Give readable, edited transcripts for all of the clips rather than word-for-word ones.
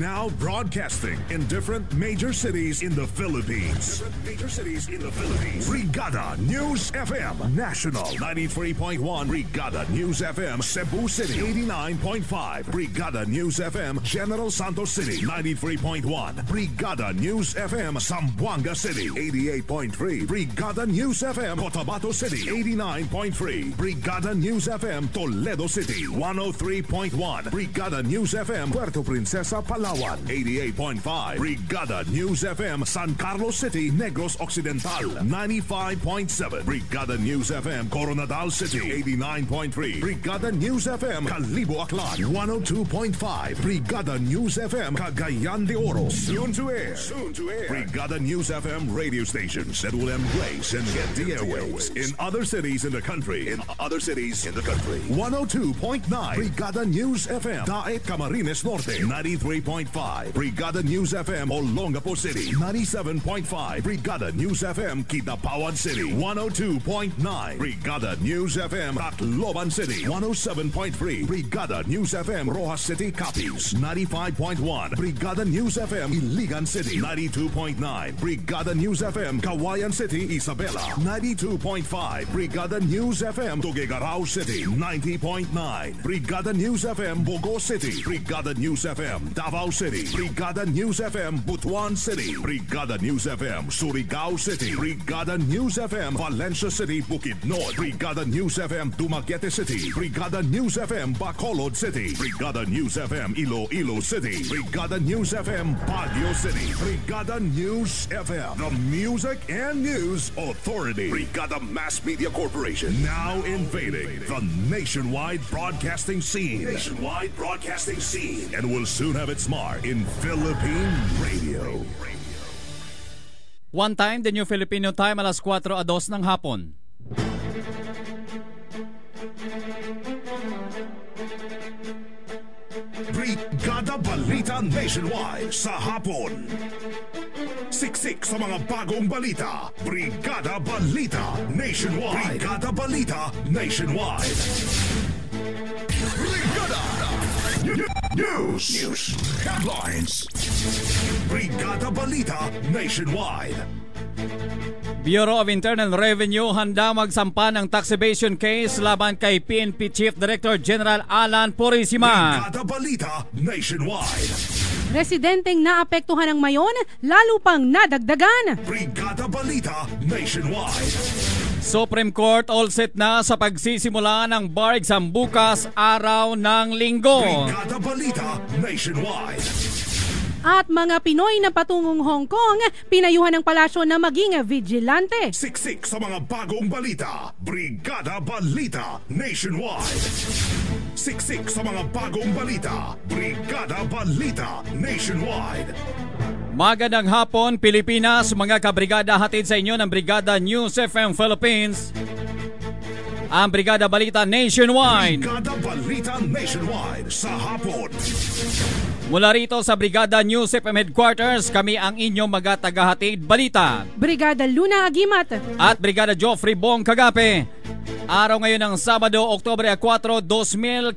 Now broadcasting in different major cities in the Philippines. Brigada News FM National 93.1. Brigada News FM Cebu City 89.5. Brigada News FM General Santos City 93.1. Brigada News FM Zamboanga City 88.3. Brigada News FM Cotabato City 89.3. Brigada News FM Toledo City 103.1. Brigada News FM Puerto Princesa, Palawan 88.5. Brigada News FM San Carlos City, Negros Occidental 95.7. Brigada News FM Coronadal City 89.3. Brigada News FM Calibo Aklan 102.5. Brigada News FM Cagayan de Oro soon to air. Brigada News FM radio stations that will embrace and get the airwaves in other cities in the country. 102.9 Brigada News FM Daet Camarines Norte 93.5. Brigada News FM Olongapo City 97.5. Brigada News FM Kidapawan City 102.9. Brigada News FM Tacloban City 107.3. Brigada News FM Rojas City Capiz 95.1. Brigada News FM Iligan City 92.9. Brigada News FM Kawayan City Isabela 92.5. Brigada News FM Tuguegarao City 90.9. Brigada News FM Bogo City. Brigada News FM Davao City. Brigada News FM Butuan City. Brigada News FM Surigao City. Brigada News FM Valencia City Bukidnon. Brigada News FM Dumaguete City. Brigada News FM Bacolod City. Brigada News FM Iloilo City. Brigada News FM Baguio City. Brigada News FM, the Music and News Authority. Brigada Mass Media Corporation, now invading the nationwide broadcasting scene. And will soon have its mark in Philippine radio. One time, the New Filipino Time, alas 4:02 ng hapon. Brigada Balita Nationwide sa hapon. Siksik sa mga bagong balita. Brigada Balita Nationwide. Brigada Balita Nationwide. Brigada News Headlines. Brigada Balita Nationwide. Bureau of Internal Revenue handa magsampa ng tax evasion case laban kay PNP Chief Director General Alan Purisima. Brigada Balita Nationwide. Residenteng naapektuhan ng mayon, lalo pang nadagdagan. Brigada Balita Nationwide. Supreme Court all set na sa pagsisimula ng bar exam bukas araw ng Linggo. Brigada Balita Nationwide. At mga Pinoy na patungong Hong Kong, pinayuhan ng palasyo na maging vigilante. Siksik sa mga bagong balita. Brigada Balita Nationwide. Siksik sa mga bagong balita. Brigada Balita Nationwide. Magandang hapon, Pilipinas. Mga kabrigada, hatid sa inyo ng Brigada News FM Philippines, ang Brigada Balita Nationwide. Brigada Balita Nationwide sa hapon. Mula rito sa Brigada News FM Headquarters, kami ang inyong mga tagahatid balita. Brigada Luna Agimat at Brigada Joffrey Bong Kagape. Araw ngayon ng Sabado, Oktubre 4, 2014.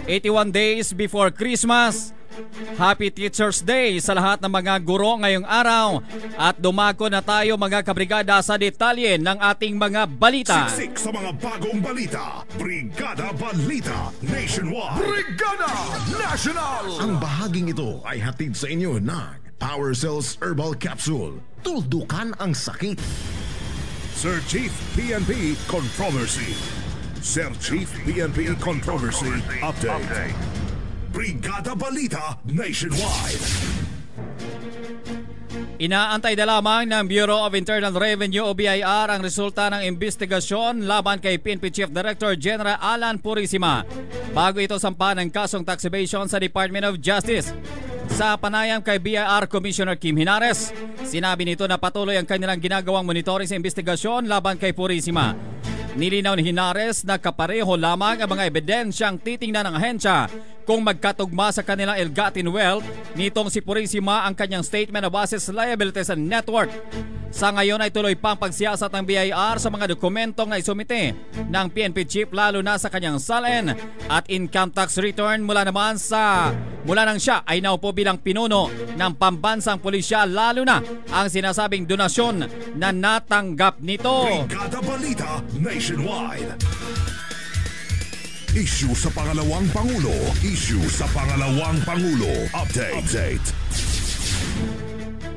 81 days before Christmas. Happy Teacher's Day sa lahat ng mga guro ngayong araw. At dumako na tayo mga kabrigada sa detalye ng ating mga balita. Siksik sa mga bagong balita. Brigada Balita Nationwide. Brigada National. Ang bahaging ito ay hatid sa inyo ng Power Cells Herbal Capsule. Tuldukan ang sakit. Sir Chief PNP Controversy. Sir Chief PNP Controversy Update. Brigada Balita Nationwide. Inaantay na lamang ng Bureau of Internal Revenue o BIR ang resulta ng investigasyon laban kay PNP Chief Director General Alan Purisima bago ito sampa ng kasong tax evasion sa Department of Justice. Sa panayam kay BIR Commissioner Kim Hinares, sinabi nito na patuloy ang kanilang ginagawang monitoring sa investigasyon laban kay Purisima. Nilinaw ni Hinares na kapareho lamang ang mga ebidensyang titingnan ng ahensya kung magkatugma sa kanilang ill-gotten wealth nitong si Purisima ang kanyang statement of assets, liabilities and net worth. Sa ngayon ay tuloy pang pagsiyasat ng BIR sa mga dokumentong na isumite ng PNP chief lalo na sa kanyang SALN at income tax return mula nang siya ay naupo bilang pinuno ng pambansang pulisya, lalo na ang sinasabing donasyon na natanggap nito. Brigada Balita Nationwide. Issue sa pangalawang Pangulo. Issue sa pangalawang Pangulo. Update.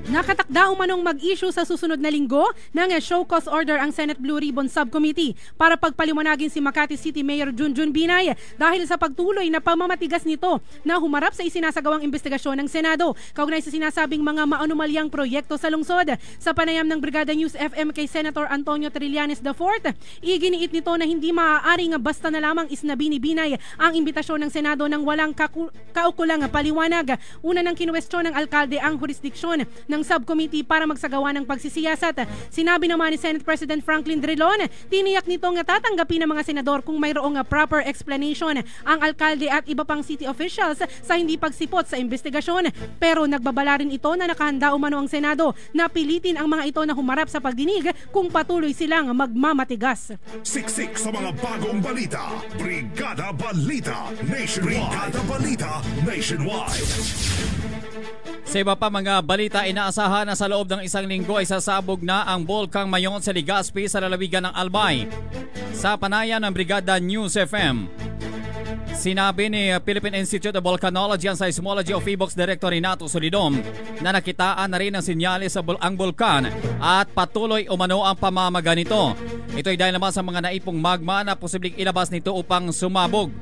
Nakatakda umanong mag-issue sa susunod na linggo ng show cause order ang Senate Blue Ribbon Subcommittee para pagpaliwanagin si Makati City Mayor Junjun Binay dahil sa pagtuloy na pamamatigas nito na humarap sa isinasagawang investigasyon ng Senado kaugnay sa sinasabing mga maanumalyang proyekto sa lungsod. Sa panayam ng Brigada News FM kay Senator Antonio Trillanes IV, iginiit nito na hindi maaaring basta na lamang isnabi ni Binay ang imbitasyon ng Senado ng walang kaukulang paliwanag. Una nang kinuwestiyon ng alkalde ang jurisdiksyon ng subcommittee para magsagawa ng pagsisiyasat. Sinabi naman ni Senate President Franklin Drilon, tiniyak nito nga tatanggapin ng mga senador kung mayroong proper explanation ang alkalde at iba pang city officials sa hindi pagsipot sa investigasyon. Pero nagbabala rin ito na nakahanda umano ang Senado na pilitin ang mga ito na humarap sa pagdinig kung patuloy silang magmamatigas. Siksik sa mga bagong balita. Brigada Balita Nationwide. Brigada Balita Nationwide. Sa iba pa mga balita, inaasahan na sa loob ng isang linggo ay sasabog na ang Volcang Mayon sa Legazpi sa lalawigan ng Albay. Sa panayam ng Brigada News FM, sinabi ni Philippine Institute of Volcanology and Seismology of PHIVOLCS Director Renato Solidom na nakitaan na rin ang sinyalis sa ang bulkan at patuloy umano ang pamamaga nito. Ito ay dahil naman sa mga naipong magma na posibleng ilabas nito upang sumabog.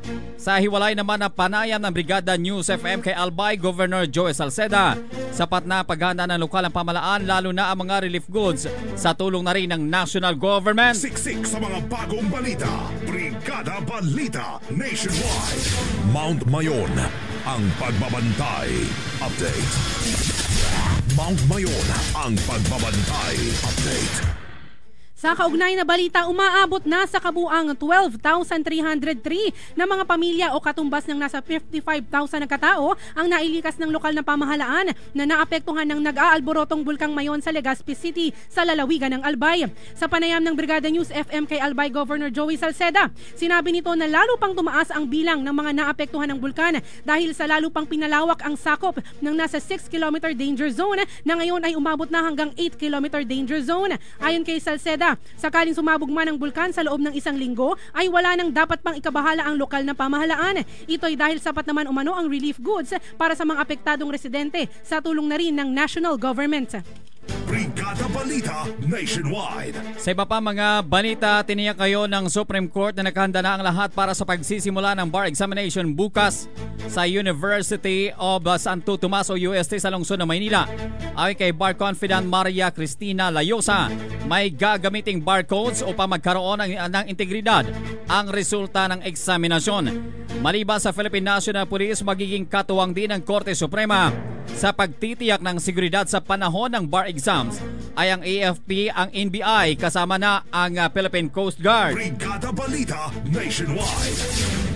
Sa hiwalay naman na panayam ng Brigada News FM kay Albay Governor Joey Salceda, sapat na paghahanda ng lokal ang pamalaan lalo na ang mga relief goods sa tulong na rin ng national government. Siksik sa mga bagong balita. Brigada Balita Nationwide. Mount Mayon, ang pagbabantay. Update. Mount Mayon, ang pagbabantay. Update. Sa kaugnay na balita, umaabot na sa kabuang 12,303 na mga pamilya o katumbas ng nasa 55,000 na katao ang nailikas ng lokal na pamahalaan na naapektuhan ng nag-aalborotong Bulkang Mayon sa Legazpi City sa lalawigan ng Albay. Sa panayam ng Brigada News FM kay Albay Governor Joey Salceda, sinabi nito na lalo pang tumaas ang bilang ng mga naapektuhan ng bulkan dahil sa lalo pang pinalawak ang sakop ng nasa 6-kilometer danger zone na ngayon ay umabot na hanggang 8-kilometer danger zone. Ayon kay Salceda, sakaling sumabog man ang bulkan sa loob ng isang linggo ay wala nang dapat pang ikabahala ang lokal na pamahalaan. Ito ay dahil sapat naman umano ang relief goods para sa mga apektadong residente sa tulong na rin ng national government. Brigada Balita Nationwide. Sa iba pa mga balita, tiniyak kayo ng Supreme Court na nakahanda na ang lahat para sa pagsisimula ng bar examination bukas sa University of Santo Tomas o UST sa lungsod ng Maynila. Ayon kay Bar Confidant Maria Cristina Layosa, may gagamiting barcodes upang magkaroon ng integridad ang resulta ng eksaminasyon. Maliban sa Philippine National Police, magiging katuwang din ng Korte Suprema sa pagtitiyak ng seguridad sa panahon ng bar exams ay ang AFP, ang NBI kasama na ang Philippine Coast Guard. Brigada Balita Nationwide.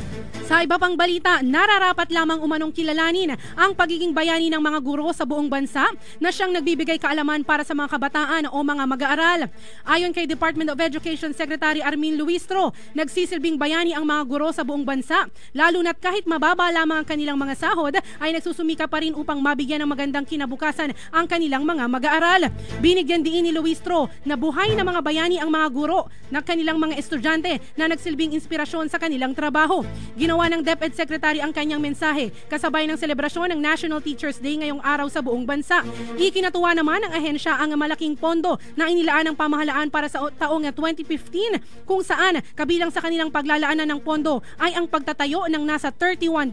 Sa iba pang balita, nararapat lamang umanong kilalanin ang pagiging bayani ng mga guro sa buong bansa na siyang nagbibigay kaalaman para sa mga kabataan o mga mag-aaral. Ayon kay Department of Education Secretary Armin Luistro, nagsisilbing bayani ang mga guro sa buong bansa, lalo na't kahit mababa lamang ang kanilang mga sahod ay nagsusumika pa rin upang mabigyan ng magandang kinabukasan ang kanilang mga mag-aaral. Binigyan din ni Luistro na buhay na mga bayani ang mga guro ng kanilang mga estudyante na nagsilbing inspirasyon sa kanilang trabaho. Ginawa ng DepEd Secretary ang kanyang mensahe kasabay ng selebrasyon ng National Teachers Day ngayong araw sa buong bansa. Ikinatuwa naman ng ahensya ang malaking pondo na inilaan ng pamahalaan para sa taong 2015 kung saan kabilang sa kanilang paglalaanan ng pondo ay ang pagtatayo ng nasa 31,000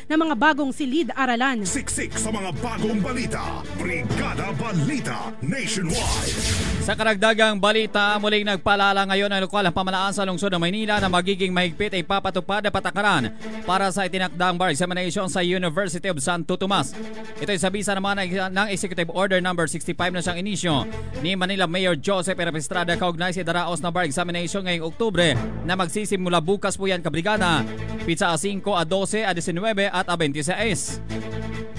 na mga bagong silid-aralan. Siksik sa mga bagong balita. Brigada Balita Nationwide. Sa karagdagang balita, muling nagpaalala ngayon ang lokal ang pamahalaan sa lungsod ng Maynila na magiging mahigpit ay papatupad na patakaran kasalukuyan para sa itinakdang bar examination sa University of Santo Tomas. Ito'y sa bisa naman ng Executive Order number 65 na siyang inisyo ni Manila Mayor Joseph R. Estrada kaugnay sa daraos na bar examination ngayong Oktubre na magsisimula bukas po yan kabrigada, pizza 5, 12, 19 at 26.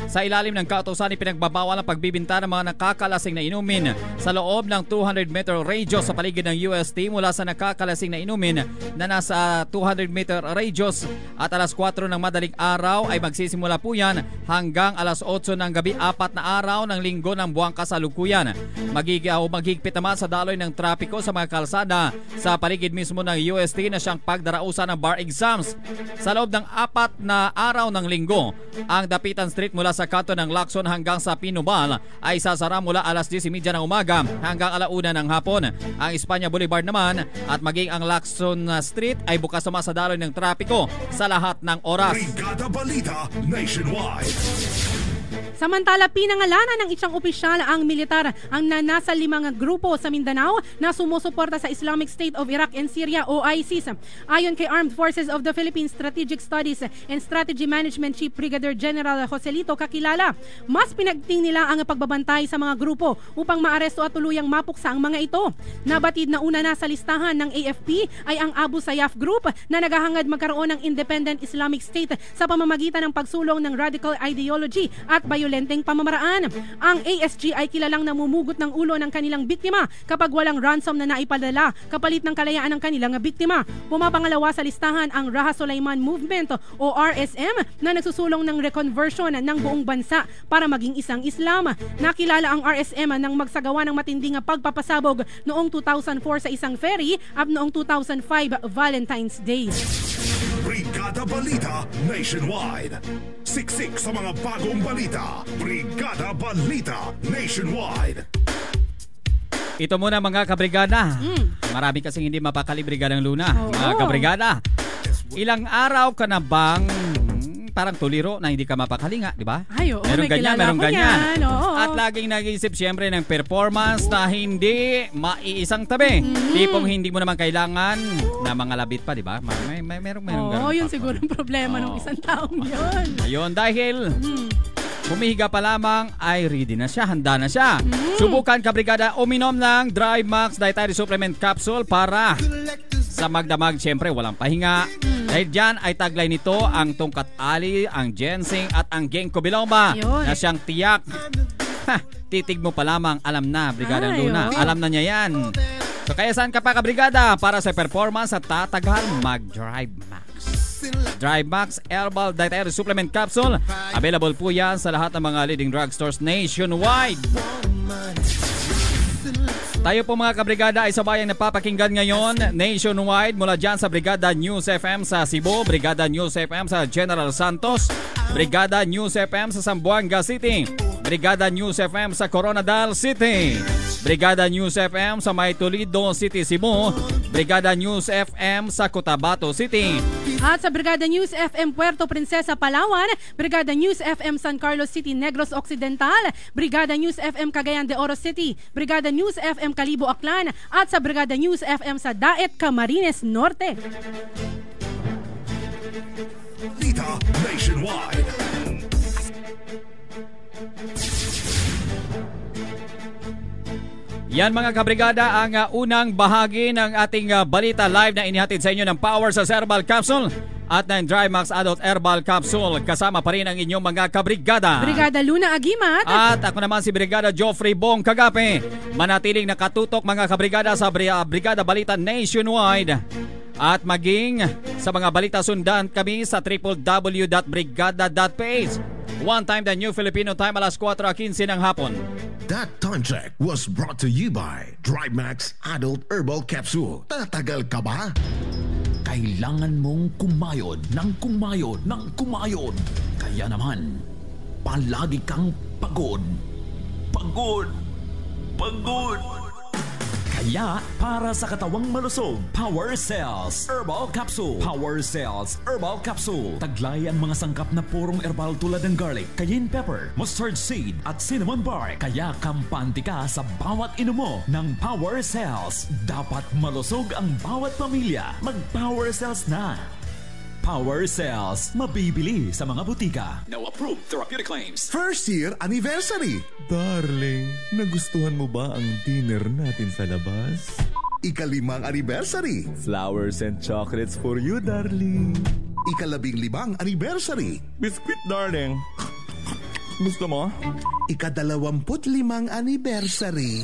Sa ilalim ng kautusan, ipinagbabawal ang pagbibinta ng mga nakakalasing na inumin sa loob ng 200-meter radius sa paligid ng UST mula sa nakakalasing na inumin na nasa 200-meter radius at alas 4 ng madaling araw ay magsisimula po yan hanggang alas 8 ng gabi 4 na araw ng linggo ng buwang kasalukuyan. Magigpit naman sa daloy ng trapiko sa mga kalsada sa paligid mismo ng UST na siyang pagdarausan ng bar exams. Sa loob ng 4 na araw ng linggo, ang Dapitan Street mula sa kanto ng Lacson hanggang sa Pinubal ay sasara mula alas 10:30 ng umaga hanggang alauna ng hapon. Ang Espanya Boulevard naman at maging ang Lacson Street ay bukas naman sa daloy ng trapiko sa lahat ng oras. Brigada Balita Nationwide. Samantala, pinangalanan ng isang opisyal ang militar ang nasa 5 grupo sa Mindanao na sumusuporta sa Islamic State of Iraq and Syria o ISIS. Ayon kay Armed Forces of the Philippines Strategic Studies and Strategy Management Chief Brigadier General Joselito Kakilala, mas pinagting nila ang pagbabantay sa mga grupo upang maaresto at tuluyang mapuksa ang mga ito. Nabatid na una na sa listahan ng AFP ay ang Abu Sayyaf Group na naghahangad magkaroon ng Independent Islamic State sa pamamagitan ng pagsulong ng radical ideology at bayolenteng pamamaraan. Ang ASG ay kilalang namumugot ng ulo ng kanilang biktima kapag walang ransom na naipadala kapalit ng kalayaan ng kanilang biktima. Pumapangalawa sa listahan ang Raha Sulaiman Movement o RSM na nagsusulong ng reconversion ng buong bansa para maging isang Islam. Nakilala ang RSM nang magsagawa ng matinding pagpapasabog noong 2004 sa isang ferry at noong 2005 Valentine's Day. Brigada Balita Nationwide. Siksik sa mga bagong balita. Brigada Balita Nationwide. Ito muna mga kabrigada. Marami kasing hindi mapakali Brigadang Luna. Mga kabrigada, ilang araw ka na bang parang tuliro na hindi ka mapakalinga, di ba? Ay, oo, meron ganyan, meron ganyan. Oo. At laging nag-iisip siyempre ng performance na hindi maiisang tabi. Tipong hindi mo naman kailangan na mga labit pa, di ba? Meron Oo, yun siguro ang problema ng isang taong yun. Ayun, dahil humihiga pa lamang ay ready na siya, handa na siya. Subukan kabrigada uminom ng Drive Max Dietary Supplement Capsule para sa magdamag, siyempre walang pahinga. Dahil dyan ay taglay nito ang tungkat ali, ang ginseng at ang ginkgo biloba na siyang tiyak. Titig mo pa lamang, alam na Brigadang Luna. Alam na niya yan. So kaya saan ka pa kabrigada para sa performance at tatagal, mag-Drive Max. Drive Max Herbal Dietary Supplement Capsule. Available po yan sa lahat ng mga leading drugstores nationwide. Tayo po mga kabrigada ay sabayang napapakinggan ngayon nationwide mula dyan sa Brigada News FM sa Cebu, Brigada News FM sa General Santos, Brigada News FM sa Zamboanga City, Brigada News FM sa Coronadal City, Brigada News FM sa May Toledo City, Cebu, Brigada News FM sa Cotabato City. At sa Brigada News FM Puerto Princesa, Palawan, Brigada News FM San Carlos City, Negros Occidental, Brigada News FM Cagayan de Oro City, Brigada News FM Calibo Aklan, at sa Brigada News FM sa Daet, Camarines Norte. Balita Nationwide. Yan mga kabrigada ang unang bahagi ng ating balita live na inihatid sa inyo ng Power sa Herbal Capsule at ng Dry Max Adult Herbal Capsule. Kasama pa rin ang inyong mga kabrigada. Brigada Luna Agimat. At ako naman si Brigada Joffrey Bong Kagape. Manatiling nakatutok mga kabrigada sa Brigada Balita Nationwide. At maging sa mga balita sundan kami sa www.brigada.ph. One time the New Filipino Time, alas 4:15 ng hapon. That time check was brought to you by Drive Max Adult Herbal Capsule. Tatagal ka ba? Kailangan mong kumayod ng kumayod ng kumayod. Kaya naman, palagi kang pagod. Pagod. Pagod. Kaya, para sa katawang malusog, Power Cells Herbal Capsule. Power Cells Herbal Capsule. Taglay ang mga sangkap na purong herbal tulad ng garlic, cayenne pepper, mustard seed, at cinnamon bark. Kaya kampante ka sa bawat inom mo ng Power Cells. Dapat malusog ang bawat pamilya. Mag-Power Cells na. Power Cells. Mabibili sa mga butika. No approved therapeutic claims. First year anniversary. Darling, nagustuhan mo ba ang dinner natin sa labas? Ika-5 anniversary. Flowers and chocolates for you, darling. Ika-15 anniversary. Biscuit, darling. Gusto mo? Ika-25 anniversary.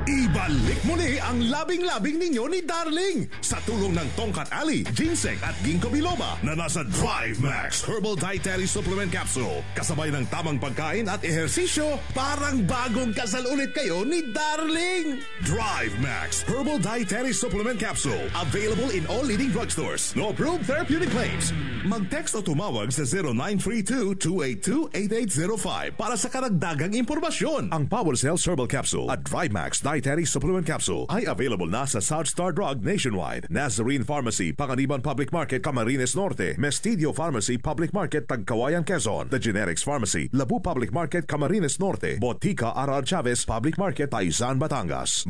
Ibalik muli ang labing-labing ninyo ni Darling sa tulong ng Tongkat Ali, Ginseng at Ginkgo biloba na nasa Drive Max Herbal Dietary Supplement Capsule. Kasabay ng tamang pagkain at ehersisyo, parang bagong kasal ulit kayo ni Darling. Drive Max Herbal Dietary Supplement Capsule. Available in all leading drugstores. No approved therapeutic claims. Mag-text o tumawag sa 0932-282-8805 para sa karagdagang impormasyon. Ang Power Cells Herbal Capsule at Drive Max Dietary Supplement Capsule ay available na sa Southstar Drug nationwide, Nazarene Pharmacy, Panganiban Public Market, Camarines Norte, Mestidio Pharmacy Public Market, Tagkawayan, Quezon, The Generics Pharmacy, Labu Public Market, Camarines Norte, Botica Arar Chavez Public Market, Taisan, Batangas.